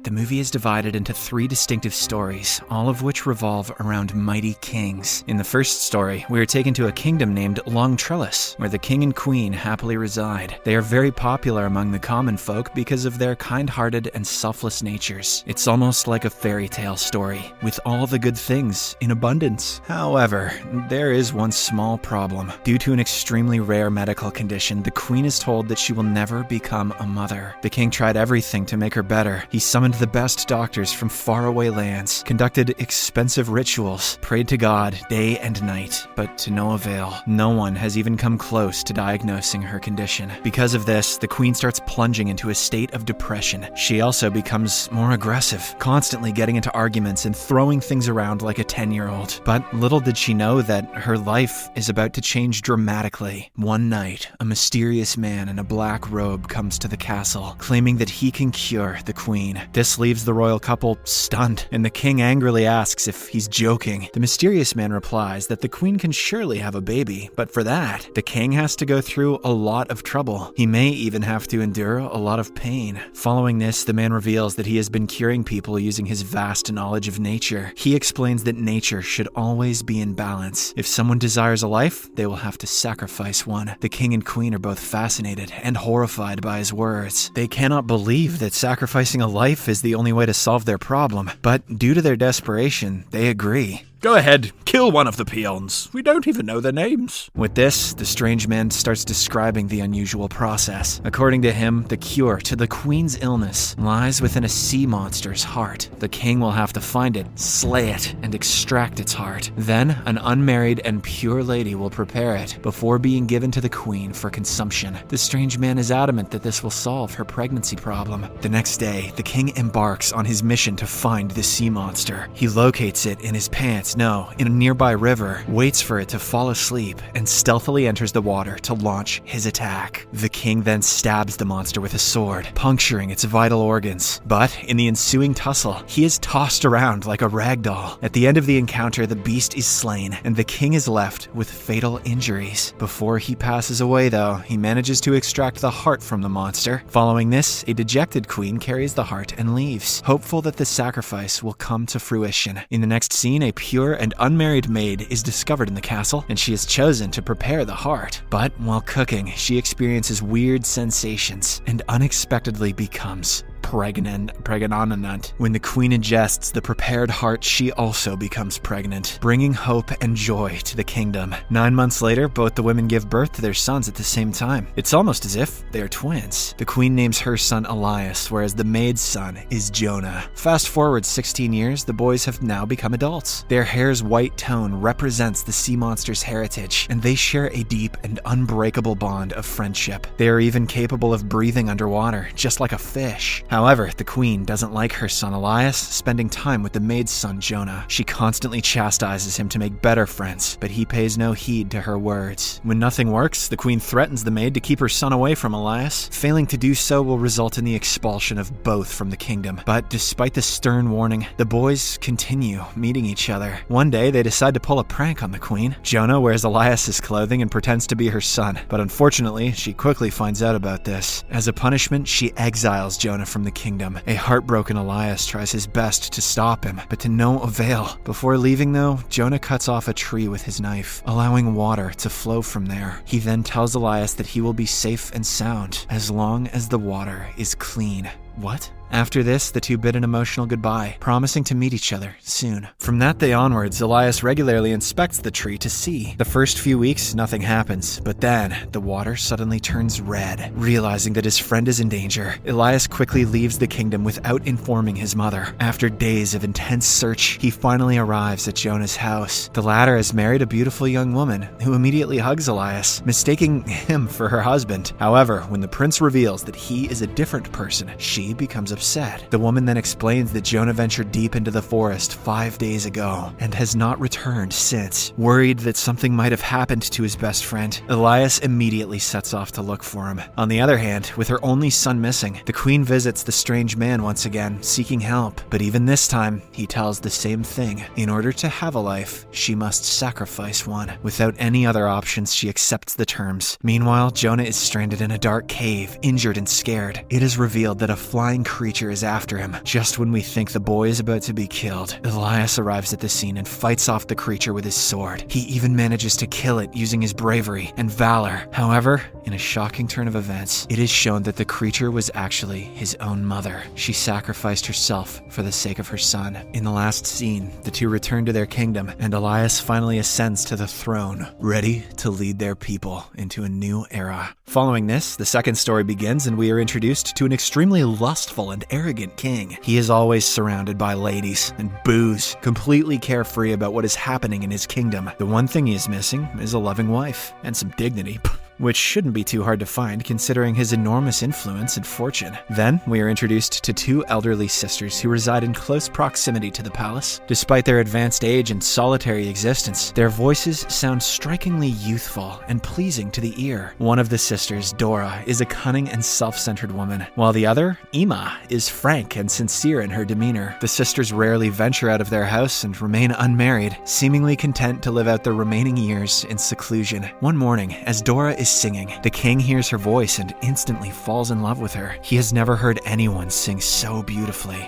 The movie is divided into 3 distinctive stories, all of which revolve around mighty kings. In the first story, we are taken to a kingdom named Longtrellis, where the king and queen happily reside. They are very popular among the common folk because of their kind-hearted and selfless natures. It's almost like a fairy tale story, with all the good things in abundance. However, there is one small problem. Due to an extremely rare medical condition, the queen is told that she will never become a mother. The king tried everything to make her better. He summoned the best doctors from faraway lands, conducted expensive rituals, prayed to God day and night, but to no avail. No one has even come close to diagnosing her condition. Because of this, the queen starts plunging into a state of depression. She also becomes more aggressive, constantly getting into arguments and throwing things around like a 10-year-old. But little did she know that her life is about to change dramatically. One night, a mysterious man in a black robe comes to the castle, claiming that he can cure the queen. This leaves the royal couple stunned, and the king angrily asks if he's joking. The mysterious man replies that the queen can surely have a baby, but for that, the king has to go through a lot of trouble. He may even have to endure a lot of pain. Following this, the man reveals that he has been curing people using his vast knowledge of nature. He explains that nature should always be in balance. If someone desires a life, they will have to sacrifice one. The king and queen are both fascinated and horrified by his words. They cannot believe that sacrificing a life is the only way to solve their problem, but due to their desperation, they agree. Go ahead, kill one of the peons. We don't even know their names. With this, the strange man starts describing the unusual process. According to him, the cure to the queen's illness lies within a sea monster's heart. The king will have to find it, slay it, and extract its heart. Then, an unmarried and pure lady will prepare it before being given to the queen for consumption. The strange man is adamant that this will solve her pregnancy problem. The next day, the king embarks on his mission to find the sea monster. He locates it in his pants, in a nearby river, waits for it to fall asleep, and stealthily enters the water to launch his attack. The king then stabs the monster with a sword, puncturing its vital organs. But in the ensuing tussle, he is tossed around like a rag doll. At the end of the encounter, the beast is slain, and the king is left with fatal injuries. Before he passes away, though, he manages to extract the heart from the monster. Following this, a dejected queen carries the heart and leaves, hopeful that the sacrifice will come to fruition. In the next scene, a pure and unmarried maid is discovered in the castle, and she is chosen to prepare the heart. But while cooking, she experiences weird sensations and unexpectedly becomes pregnant. When the queen ingests the prepared heart, she also becomes pregnant, bringing hope and joy to the kingdom. 9 months later, both the women give birth to their sons at the same time. It's almost as if they are twins. The queen names her son Elias, whereas the maid's son is Jonah. Fast forward 16 years, the boys have now become adults. Their hair's white tone represents the sea monster's heritage, and they share a deep and unbreakable bond of friendship. They are even capable of breathing underwater, just like a fish. However, the queen doesn't like her son Elias spending time with the maid's son Jonah. She constantly chastises him to make better friends, but he pays no heed to her words. When nothing works, the queen threatens the maid to keep her son away from Elias. Failing to do so will result in the expulsion of both from the kingdom. But despite the stern warning, the boys continue meeting each other. One day, they decide to pull a prank on the queen. Jonah wears Elias's clothing and pretends to be her son, but unfortunately, she quickly finds out about this. As a punishment, she exiles Jonah from the kingdom. A heartbroken Elias tries his best to stop him, but to no avail. Before leaving though, Jonah cuts off a tree with his knife, allowing water to flow from there. He then tells Elias that he will be safe and sound as long as the water is clean. What? After this, the two bid an emotional goodbye, promising to meet each other soon. From that day onwards, Elias regularly inspects the tree to see. The first few weeks, nothing happens, but then the water suddenly turns red. Realizing that his friend is in danger, Elias quickly leaves the kingdom without informing his mother. After days of intense search, he finally arrives at Jonah's house. The latter has married a beautiful young woman who immediately hugs Elias, mistaking him for her husband. However, when the prince reveals that he is a different person, she becomes upset. The woman then explains that Jonah ventured deep into the forest 5 days ago and has not returned since. Worried that something might have happened to his best friend, Elias immediately sets off to look for him. On the other hand, with her only son missing, the queen visits the strange man once again, seeking help. But even this time, he tells the same thing. In order to have a life, she must sacrifice one. Without any other options, she accepts the terms. Meanwhile, Jonah is stranded in a dark cave, injured and scared. It is revealed that a flying creature creature is after him. Just when we think the boy is about to be killed, Elias arrives at the scene and fights off the creature with his sword. He even manages to kill it using his bravery and valor. However, in a shocking turn of events, it is shown that the creature was actually his own mother. She sacrificed herself for the sake of her son. In the last scene, the two return to their kingdom, and Elias finally ascends to the throne, ready to lead their people into a new era. Following this, the second story begins, and we are introduced to an extremely lustful and arrogant king. He is always surrounded by ladies and booze, completely carefree about what is happening in his kingdom. The one thing he is missing is a loving wife and some dignity. Which shouldn't be too hard to find considering his enormous influence and fortune. Then, we are introduced to two elderly sisters who reside in close proximity to the palace. Despite their advanced age and solitary existence, their voices sound strikingly youthful and pleasing to the ear. One of the sisters, Dora, is a cunning and self-centered woman, while the other, Ima, is frank and sincere in her demeanor. The sisters rarely venture out of their house and remain unmarried, seemingly content to live out their remaining years in seclusion. One morning, as Dora is singing, the king hears her voice and instantly falls in love with her. He has never heard anyone sing so beautifully.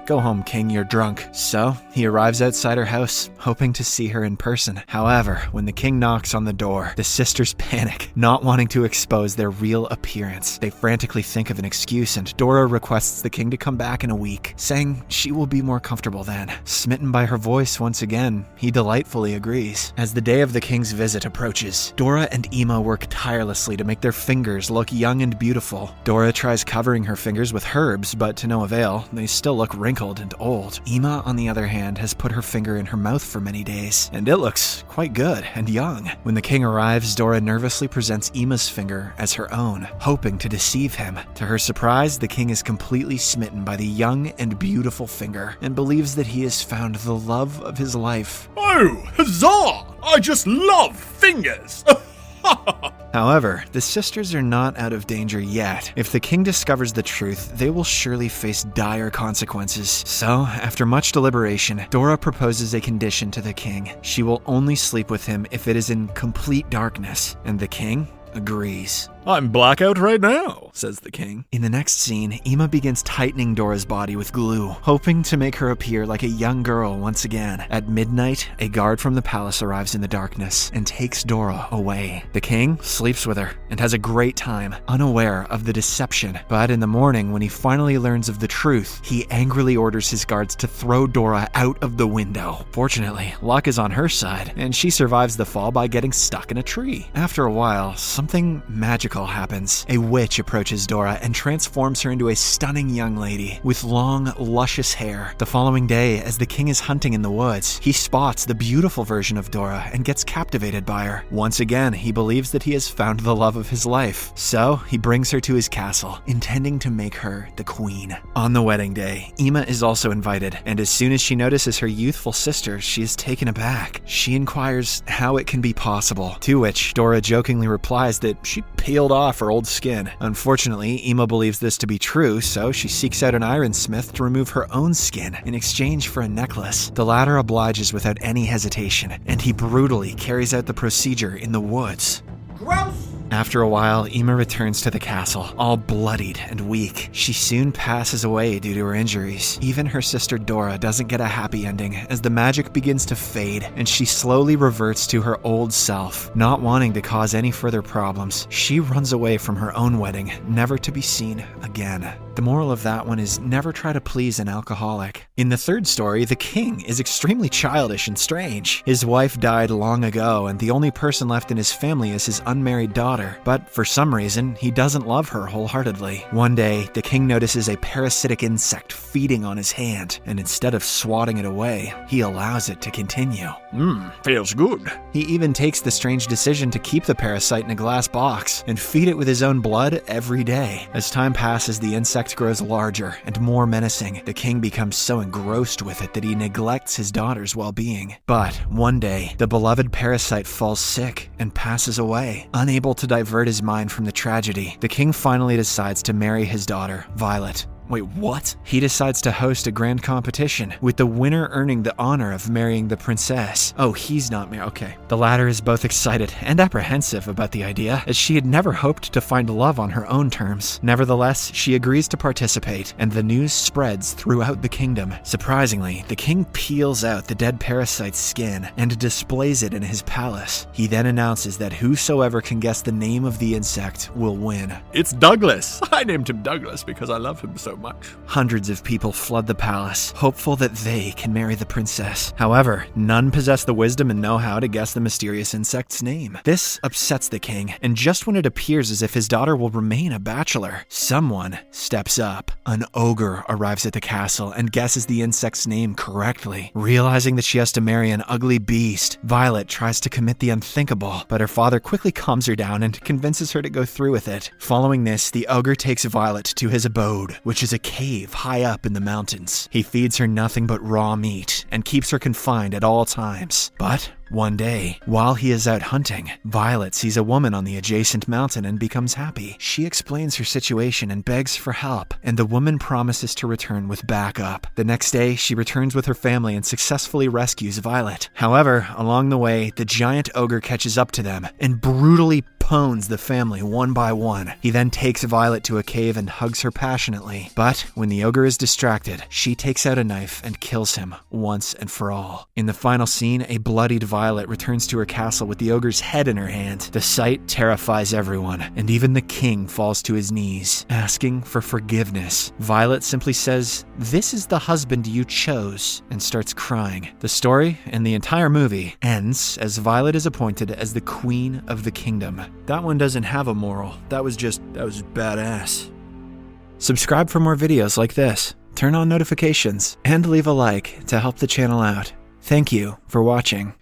Go home, king, you're drunk. So, he arrives outside her house, hoping to see her in person. However, when the king knocks on the door, the sisters panic, not wanting to expose their real appearance. They frantically think of an excuse, and Dora requests the king to come back in a week, saying she will be more comfortable then. Smitten by her voice once again, he delightfully agrees. As the day of the king's visit approaches, Dora and Ima work tirelessly to make their fingers look young and beautiful. Dora tries covering her fingers with herbs, but to no avail. They still look wrinkled and old. Ima, on the other hand, has put her finger in her mouth for many days, and it looks quite good and young. When the king arrives, Dora nervously presents Ima's finger as her own, hoping to deceive him. To her surprise, the king is completely smitten by the young and beautiful finger, and believes that he has found the love of his life. Oh, huzzah! I just love fingers! However, the sisters are not out of danger yet. If the king discovers the truth, they will surely face dire consequences. So, after much deliberation, Dora proposes a condition to the king. She will only sleep with him if it is in complete darkness, and the king agrees. I'm blackout right now, says the king. In the next scene, Ima begins tightening Dora's body with glue, hoping to make her appear like a young girl once again. At midnight, a guard from the palace arrives in the darkness and takes Dora away. The king sleeps with her and has a great time, unaware of the deception. But in the morning, when he finally learns of the truth, he angrily orders his guards to throw Dora out of the window. Fortunately, luck is on her side, and she survives the fall by getting stuck in a tree. After a while, something magical happens. A witch approaches Dora and transforms her into a stunning young lady with long, luscious hair. The following day, as the king is hunting in the woods, he spots the beautiful version of Dora and gets captivated by her. Once again, he believes that he has found the love of his life. So, he brings her to his castle, intending to make her the queen. On the wedding day, Ima is also invited, and as soon as she notices her youthful sister, she is taken aback. She inquires how it can be possible, to which Dora jokingly replies that she peeled off her old skin. Unfortunately, Ima believes this to be true, so she seeks out an ironsmith to remove her own skin in exchange for a necklace. The latter obliges without any hesitation, and he brutally carries out the procedure in the woods. Gross! After a while, Ima returns to the castle, all bloodied and weak. She soon passes away due to her injuries. Even her sister Dora doesn't get a happy ending, as the magic begins to fade, and she slowly reverts to her old self. Not wanting to cause any further problems, she runs away from her own wedding, never to be seen again. The moral of that one is never try to please an alcoholic. In the third story, the king is extremely childish and strange. His wife died long ago, and the only person left in his family is his unmarried daughter. But for some reason, he doesn't love her wholeheartedly. One day, the king notices a parasitic insect feeding on his hand, and instead of swatting it away, he allows it to continue. Feels good. He even takes the strange decision to keep the parasite in a glass box and feed it with his own blood every day. As time passes, the insect grows larger and more menacing. The king becomes so engrossed with it that he neglects his daughter's well-being. But one day, the beloved parasite falls sick and passes away. Unable to divert his mind from the tragedy, the king finally decides to marry his daughter, Violet. Wait, what? He decides to host a grand competition, with the winner earning the honor of marrying the princess. Oh, he's not married. Okay. The latter is both excited and apprehensive about the idea, as she had never hoped to find love on her own terms. Nevertheless, she agrees to participate, and the news spreads throughout the kingdom. Surprisingly, the king peels out the dead parasite's skin and displays it in his palace. He then announces that whosoever can guess the name of the insect will win. It's Douglas. I named him Douglas because I love him so much. Hundreds of people flood the palace, hopeful that they can marry the princess. However, none possess the wisdom and know-how to guess the mysterious insect's name. This upsets the king, and just when it appears as if his daughter will remain a bachelor, someone steps up. An ogre arrives at the castle and guesses the insect's name correctly. Realizing that she has to marry an ugly beast, Violet tries to commit the unthinkable, but her father quickly calms her down and convinces her to go through with it. Following this, the ogre takes Violet to his abode, which is a cave high up in the mountains. He feeds her nothing but raw meat and keeps her confined at all times. But one day, while he is out hunting, Violet sees a woman on the adjacent mountain and becomes happy. She explains her situation and begs for help, and the woman promises to return with backup. The next day, she returns with her family and successfully rescues Violet. However, along the way, the giant ogre catches up to them and brutally pones the family one by one. He then takes Violet to a cave and hugs her passionately. But when the ogre is distracted, she takes out a knife and kills him once and for all. In the final scene, a bloodied Violet returns to her castle with the ogre's head in her hand. The sight terrifies everyone, and even the king falls to his knees, asking for forgiveness. Violet simply says, "This is the husband you chose," and starts crying. The story, and the entire movie, ends as Violet is appointed as the Queen of the Kingdom. That one doesn't have a moral. That was badass. Subscribe for more videos like this, turn on notifications, and leave a like to help the channel out. Thank you for watching.